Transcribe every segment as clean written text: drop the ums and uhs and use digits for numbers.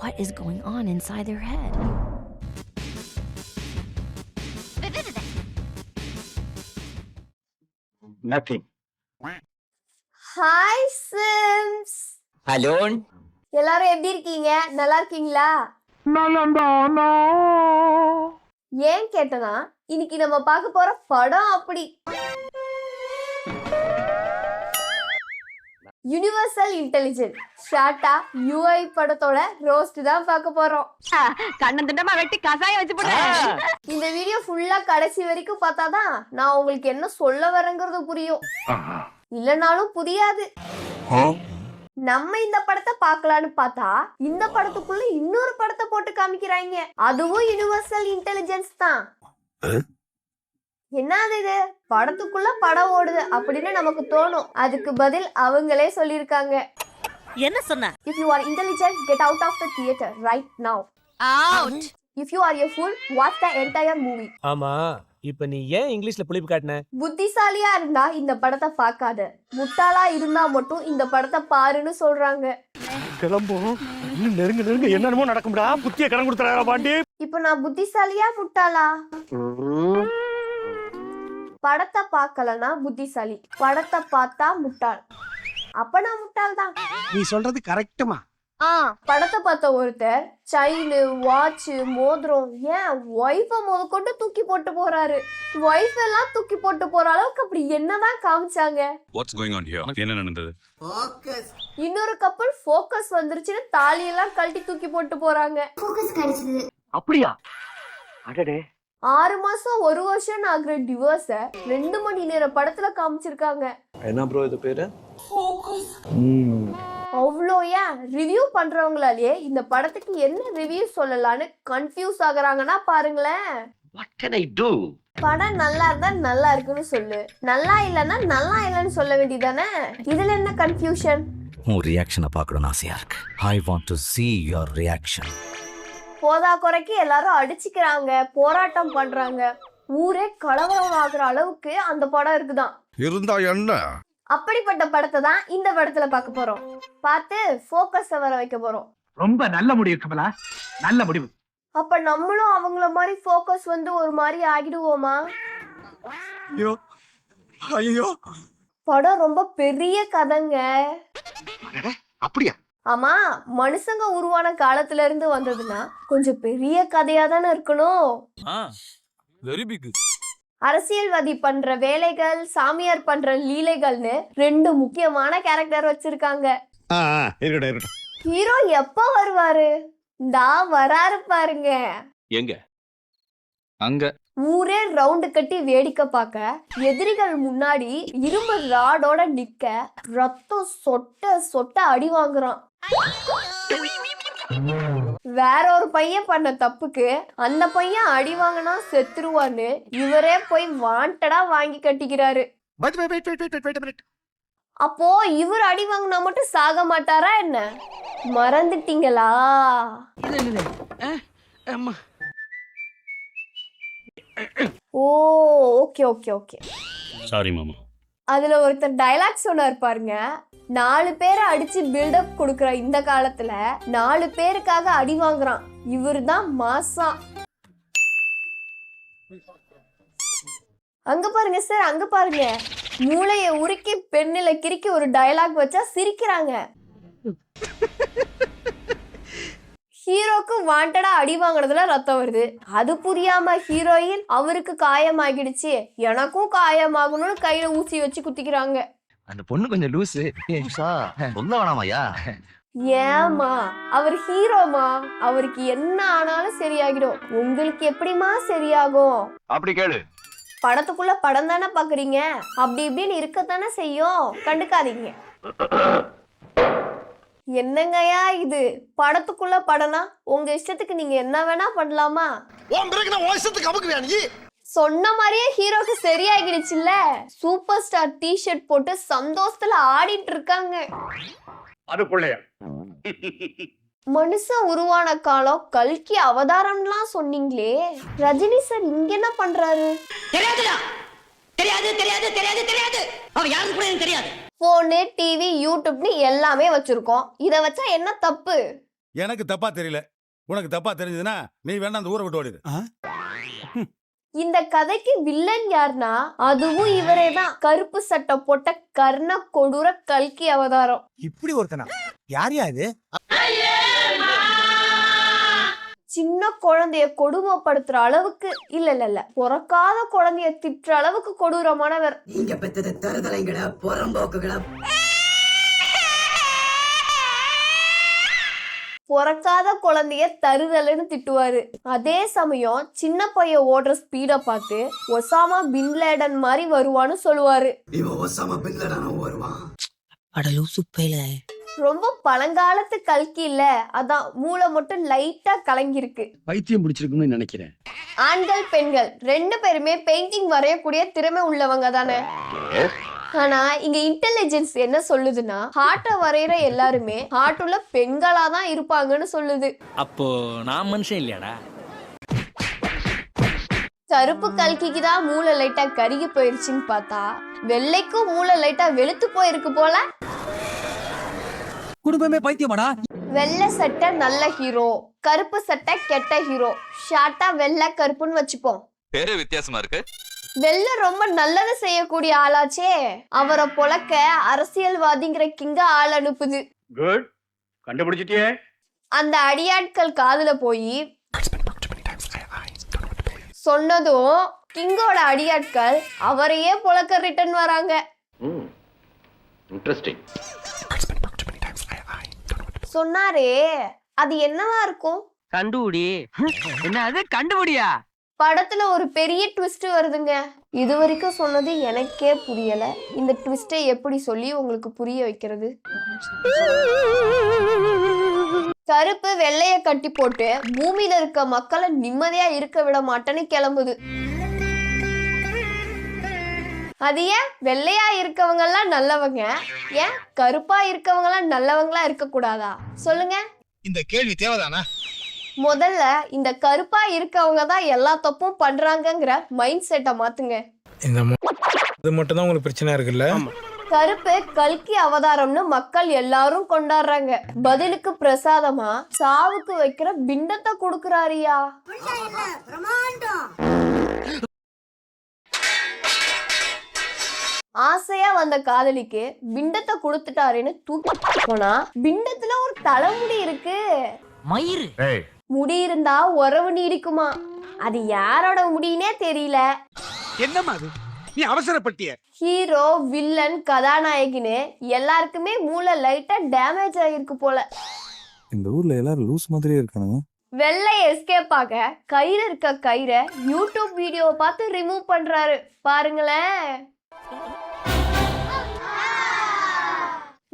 What is going on inside their head? Nothing. Hi Sims. Hello. எல்லாரும் எப்படி இருக்கீங்க? நல்லா இருக்கீங்களா? ஏன் கேட்டனா, இன்னைக்கு நம்ம பார்க்க போற படம் அப்படி யுனிவர்சல் இன்டெலிஜென்ட் ஷார்ட்டா யூஐ படத்தோட ரோஸ்ட் தான் பார்க்க போறோம். கண்ணந்திண்டமா வெட்டி கசாயம் வச்சு போடு. இந்த வீடியோ ஃபுல்லா கடைசி வரைக்கும் பார்த்தாதான் நான் உங்களுக்கு என்ன சொல்ல வரேங்கிறது புரியும். இல்லனாலும் புரியாது. நம்ம இந்த படத்தை பார்க்கலான்னு பார்த்தா இந்த படத்துக்குள்ள இன்னொரு படத்தை போட்டு காமிக்கிறாங்க. அதுவும் யுனிவர்சல் இன்டெலிஜென்ஸ் தான். என்னது இது, படத்துக்குள்ள படம் ஓடுது அப்படின்னு நமக்கு தோணும். அதுக்கு பதில் அவங்களே சொல்லிருக்காங்க. என்ன சொன்ன? If you are intelligent, get out of the theater right now. Out. If you are a fool, watch the entire movie. ஆமா, இப்ப நீ ஏன் இங்கிலீஷ்ல புளிப்பு காட்டுன? புத்திசாலியா இருந்தா இந்த படத்தை பார்க்காத, முட்டாளா இருந்தா மட்டும் இந்த படத்தை பாருன்னு சொல்றாங்க. கிளம்பும். இன்னும் நெருங்க என்னமோ நடக்கும்டா. புத்திய கடன் கொடுத்துறாரா பாண்டி? இப்ப நான் புத்திசாலியா முட்டாளா? படத்தை பார்க்கலனா புத்திசாலி, படத்தை பார்த்தா முட்டாள். அப்ப நான் முட்டாள் தான். நீ சொல்றது கரெக்ட்டுமா? படத்தை பார்த்த ஒருத்தர் செயின், வாட்ச், மோதிரம், ஏன் ஒய்ஃபை முதற்கொண்டு தூக்கி போட்டு போறாரு. ஒய்ஃப் எல்லாம் தூக்கி போட்டு போற அளவுக்கு அப்படி என்னதான் காமிச்சாங்க? What's going on here? என்ன நடந்தது? இன்னொரு கப்பல் ஃபோக்கஸ் வந்துருச்சுன்னு தாலியெல்லாம் கழட்டி தூக்கி போட்டு போறாங்க. அப்படியா? அடடே. 6 மாசம் 1 வருஷம் ஆகுற டிவோர்ஸ 2 மணி நேர படத்துல காமிச்சிருக்காங்க. என்ன ப்ரோ இது பேரு? அவ்வளோ ஏன் ரிவ்யூ பண்றவங்களாலே இந்த படத்துக்கு என்ன ரிவ்யூ சொல்லலாம்னு கன்ஃபியூஸ் ஆகுறாங்கன்னா பாருங்களேன். What can I do? படம் நல்லா இருந்தா நல்லா இருக்குன்னு சொல்லு, நல்லா இல்லைன்னா நல்லா இல்லைன்னு சொல்ல வேண்டியதானே. இதுல என்ன கன்ஃபியூஷன்? உன் ரியாக்ஷனை பார்க்கணும்னு ஆசையா இருக்கு. I want to see your reaction. போதா குறைக்கு எல்லாரும் அடிச்சுக்கிறாங்க, போராட்டம் பண்றாங்க, ஊரே கலவரம் ஆகுற அளவுக்கு அந்த படம் இருக்குதான். இருந்தா என்ன? அப்படிப்பட்ட படத்தை தான் இந்த படத்துல பார்க்க போறோம். பார்த்து ஃபோக்கஸ் வர வைக்க போறோம். ரொம்ப நல்ல முடிவு கமலா, நல்ல முடிவு. அப்ப நம்மளும் அவங்கள மாதிரி ஃபோக்கஸ் வந்து ஒரு மாதிரி ஆகிடுவோமா? ஐயோ ஐயோ. படம் ரொம்ப பெரிய கதைங்க. அப்படியா? ஆமா, மனுஷங்க உருவான காலத்துல இருந்து வந்ததுன்னா கொஞ்சம் பெரிய கதையா தானே இருக்கணும். Very big. அரசியல்வாதி பண்ற வேலைகள், சாமியார் பண்ற லீலைகள்னு 2 முக்கியமான கேரக்டர் வச்சிருக்காங்க. ஹீரோ எப்ப வருவாரு? வராரு பாருங்க. எங்க? அங்க. ஊரே ரவுண்டு கட்டி வேடிக்கை பார்க்க, எதிரிகள் முன்னாடி இரும்பு ராடோட நிக்க, ரத்தம் சொட்ட சொட்ட அடி வாங்குறான். வேற ஒரு பையன் பண்ண தப்புக்கு அந்த பையன் அடி வாங்கினா செத்துருவான்னு இவரே போய் வாண்டடா வாங்கி கட்டிக்கிறாரு. அப்போ இவர் அடி வாங்கினா மட்டும் சாக மாட்டாரா என்ன? மறந்துட்டீங்களா? ஓ, ஓகே ஓகே ஓகே. சாரி மாமா. அதுல ஒருத்தர் டைலாக் சொன்னார் பாருங்க. 4 பேரை அடிச்சு பில்டப் கொடுக்கற இந்த காலத்துல 4 பேருக்காக அடி வாங்குறான். இவரு தான் மாசா. அங்க பாருங்க சார், அங்க பாருங்க. மூளைய உருக்கி பெண்ணில கிறுக்கி ஒரு டயலாக் வச்சா சிரிக்கிறாங்க. ஹீரோக்கு வாண்டடா அடி வாங்கினதுல ரத்தம் வருது. அது புரியாம ஹீரோயின் அவருக்கு காயமாகிடுச்சு, எனக்கும் காயமாகணும்னு கையில ஊசி வச்சு குத்திக்கிறாங்க. அந்த பொண்ணு கொஞ்சம் லூசு. சொல்ல வேணாமையா? ஏமா, அவர் ஹீரோமா, அவருக்கு என்ன ஆனாலும் சரியாகிடும். உங்களுக்கு எப்படிமா சரியாகும்? அப்படி கேளு. படத்துக்குள்ள படம் தானே பாக்குறீங்க, அப்படி இப்படின்னு இருக்கத்தானே செய்யும். கண்டுக்காதீங்க. என்னங்கயா இது, படத்துக்குள்ள படம்னா உங்க இஷ்டத்துக்கு நீங்க என்ன வேணா பண்ணலாமா? சொன்ன மாதிரியே ஹீரோக்கு சரியாகிடுச்சுல்ல. சூப்பர் ஸ்டார் டி-ஷர்ட் போட்டு சந்தோஷத்துல ஆடிட்டு இருக்காங்க. அதுக்குள்ளே மனுஷன் உருவான காலம் கல்கி அவதாரம்லாம் சொன்னீங்களே, ரஜினி சார் இங்க என்ன பண்றாரு? போனு, டிவி, யூடியூப்னு எல்லாமே வச்சிருக்கோம். இத வச்சா என்ன தப்பு? எனக்கு தப்பா தெரியல. உனக்கு தப்பா தெரிஞ்சதுன்னா நீ வேணா அந்த ஊரை விட்டு ஓடிடு. இந்த கதைக்கு வில்லன் யாருன்னா அதுவும் இவரே தான். கருப்பு சட்டை போட்ட கர்ண கொடூர கல்கி அவதாரம். இப்படி ஒருத்தனா? யார் இது? சின்ன குழந்தைய கொடுமைப்படுத்துற அளவுக்கு இல்ல பிறக்காத குழந்தைய திட்டுற அளவுக்கு கொடூரமானவர். நீங்க பெத்தது தருதலைங்களா புறம்போக்குகளா? பிறக்காத குழந்தைய தருதலைன்னு திட்டுவாரு. அதே சமயம் சின்ன பையன் ஓடுற ஸ்பீட பார்த்து ஒசாமா பின் லேடன் மாதிரி வருவான்னு சொல்லுவாரு. இவன் ஒசாமா பின் லேடன் வருவான். ரொம்ப பழங்காலத்து கல்கி இல்ல, அதான் மூளை மட்டும் லைட்டா கலங்கிருக்கு. பைத்தியம் பிடிச்சிருக்குன்னு நினைக்கிறேன். ஆண்கள் பெண்கள் 2 பேருமே பெயிண்டிங் வரையக்கூடிய திறமை உள்ளவங்க தானே. ஆனா இங்க இன்டெலிஜென்ஸ் என்ன சொல்லுதுன்னா ஹார்ட்ட வரைகிற எல்லாருமே ஹார்ட் உள்ள பெண்களா தான் இருப்பாங்கன்னு சொல்லுது. அப்போ நான் மனுஷன் இல்லையாடா? கருப்பு கல்கிக்கு தான் மூளை லைட்டா கருகி போயிருச்சுன்னு பார்த்தா வெள்ளைக்கும் மூளை லைட்டா வெளுத்து போயிருக்கு போல. குடும்பமே பைத்தியமாடா. வெள்ளை சட்டை நல்ல ஹீரோ, கருப்பு சட்டை கெட்ட ஹீரோ. ஷார்ட்டா வெள்ளை கருப்புன்னு வச்சுப்போம். பேரே வித்தியாசமா இருக்கு. வெள்ளை ரொம்ப நல்லது செய்யக்கூடிய ஆளாச்சே, அவரை பொழக்க அரசியல்வாதிங்கிற கிங்க ஆள் அனுப்புது. குட், கண்டுபிடிச்சிட்டியே. அந்த அடியாட்கள் காதுல போய் சொன்னதும் கிங்கோட அடியாட்கள் அவரையே பொழக்க ரிட்டர்ன் வராங்க. இன்ட்ரஸ்டிங். சொன்னாரே அது என்னவா இருக்கும்? கண்டுபிடி. என்ன அது கண்டுபிடியா? படத்துல ஒரு பெரிய ட்விஸ்ட் வருதுங்க. இது வரைக்கும் சொன்னது எனக்கே புரியல. இந்த ட்விஸ்டை எப்படி சொல்லி உங்களுக்கு புரிய வைக்கிறது? கருப்பு வெள்ளைய கட்டி போட்டு பூமியில இருக்க மக்களை நிம்மதியா இருக்க விட மாட்டேன்னு கிளம்புது. அது ஏன் வெள்ளையா இருக்கவங்க எல்லாம் நல்லவங்க, ஏன் கருப்பா இருக்கவங்க எல்லாம் நல்லவங்களா இருக்க கூடாதா சொல்லுங்க? இந்த கேள்வி தேவைதானா? முதல்ல இந்த கருப்பா இருக்கவங்க தான் எல்லா தப்பும் பண்றாங்கங்கிற மைண்ட் செட்டை மாத்துங்க. இது மட்டும் தான் உங்களுக்கு பிரச்சனை இருக்குல்ல? கருப்பு கல்கி அவதாரம்னு மக்கள் எல்லாரும் கொண்டாடுறாங்க. பதிலுக்கு பிரசாதமா சாவுக்கு வைக்கிற பிண்டத்தை கொடுக்கறாரியா. ஆசையா வந்த காதலிக்கு பிண்டத்தை கொடுத்துட்டாருன்னு தூக்கி போனா பிண்டத்துல ஒரு தலைமுடி இருக்கு. மயிறு முடி இருந்தா உறவு நீடிக்குமா? அது யாரோட முடின்னே தெரியல. என்னமா அது? நீ அவசரப்பட்டிய. ஹீரோ வில்லன் கதாநாயகின்னு எல்லாருக்குமே மூளை லைட்டா டேமேஜ் ஆகிருக்கு போல. இந்த ஊர்ல எல்லாரும் லூஸ் மாதிரியே இருக்கானுங்க. வெள்ளை எஸ்கேப் ஆக கயிறு இருக்க கயிறை யூடியூப் வீடியோவை பார்த்து ரிமூவ் பண்றாரு பாருங்களேன்.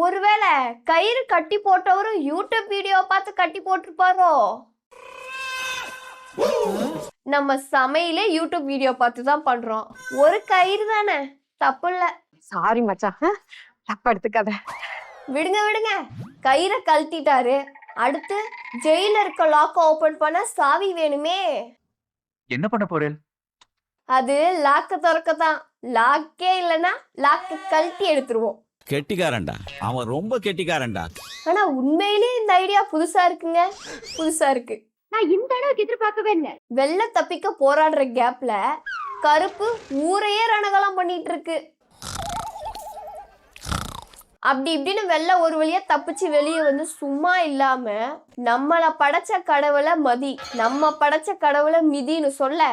ஒருவேளை கயிறு கட்டி போட்டவரும் யூடியூப் வீடியோவை பார்த்து கட்டி போட்டிருப்பாரோ? நம்ம சமையலே யூடியூப் வீடியோ பார்த்து தான் பண்றோம். ஒரு கயிறு தானே, தப்பு இல்ல. சாரி மச்சான், தப்பா எடுத்துக்காத. விடுங்க விடுங்க, கயிறை கழட்டிட்டாரு. அடுத்து ஜெயில இருக்க லாக்க ஓபன் பண்ண சாவி வேணுமே. என்ன பண்ண போறேன்? அது லாக்க திறக்கத்தான். லாக்கே இல்லைன்னா லாக்க கழட்டி எடுத்துருவோம். கெட்டிக்காரன்டா அவன், ரொம்ப கெட்டிக்காரன்டா. ஆனா உண்மையிலேயே இந்த ஐடியா புதுசா இருக்குங்க, புதுசா இருக்கு. நான் இந்த அளவுக்கு எதிர்பார்க்கவே இல்லை. வெள்ளை தப்பிக்க போராடுற கேப்ல கருப்பு ஊரையே ரணகலம் பண்ணிட்டு இருக்கு. அப்படி இப்படின்னு வெள்ளை ஒரு வழியா தப்பிச்சு வெளியே வந்து சும்மா இல்லாம நம்மள படைச்ச கடவுளை மதி, நம்ம படைச்ச கடவுளை மிதின்னு சொல்ல,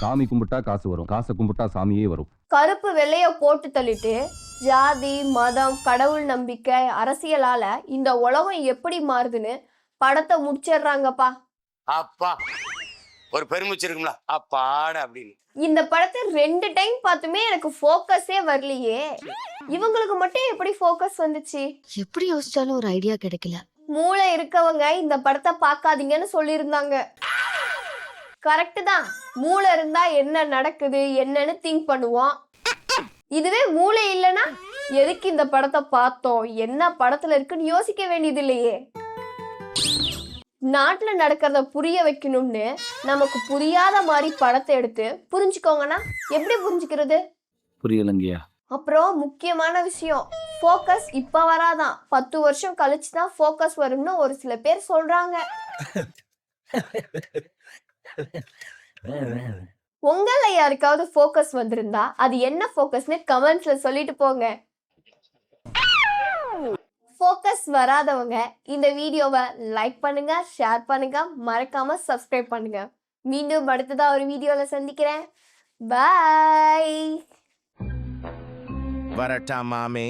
சாமி கும்பிட்டா காசு வரும், காசை கும்பிட்டா சாமியே வரும். கருப்பு வெள்ளைய போட்டு தள்ளிட்டு ஜாதி மதம் கடவுள் நம்பிக்கை அரசியலால இந்த உலகம் எப்படி மாறுதுன்னு படத்தை முடிச்சிடுறாங்கப்பா. அப்பா ஒரு பெருமிச்சு இருக்கும்ல அப்பாட அப்படின்னு. இந்த படத்தை 2 டைம் பார்த்துமே எனக்கு ஃபோக்கஸே வரலையே. இவங்களுக்கு மட்டும் எப்படி ஃபோக்கஸ் வந்துச்சு? எப்படி யோசிச்சாலும் ஒரு ஐடியா கிடைக்கல. மூளை இருக்கவங்க இந்த படத்தை பார்க்காதீங்கன்னு சொல்லியிருந்தாங்க. கரெக்ட் தான், மூளை இருந்தா என்ன நடக்குது என்னன்னு திங்க் பண்ணுவோம். இதுவே மூளை இல்லைன்னா எதுக்கு இந்த படத்தை பார்த்தோம், என்ன படத்துல இருக்குன்னு யோசிக்க வேண்டியது இல்லையே. நாட்டுல நடக்கிறத புரிய வைக்கணும்னு நமக்கு புரியாத மாதிரி படத்தை எடுத்து புரிஞ்சுக்கோங்கன்னா எப்படி புரிஞ்சுக்கிறது? புரியலங்கய்யா. அப்புறம் முக்கியமான விஷயம், ஃபோக்கஸ் இப்ப வராதான், 10 வருஷம் கழிச்சு தான் ஃபோக்கஸ் வரும்னு ஒரு சில பேர் சொல்றாங்க. உங்கள யாருக்காவது ஃபோக்கஸ் வந்திருந்தா அது என்ன ஃபோக்கஸ்னு கமெண்ட்ஸ்ல சொல்லிட்டு போங்க. ஃபோக்கஸ் வராதவங்க இந்த வீடியோவை லைக் பண்ணுங்க, ஷேர் பண்ணுங்க, மறக்காம சப்ஸ்கிரைப் பண்ணுங்க. மீண்டும் அடுத்ததா ஒரு வீடியோல சந்திக்கிறேன். பை. வரட்டா மாமே.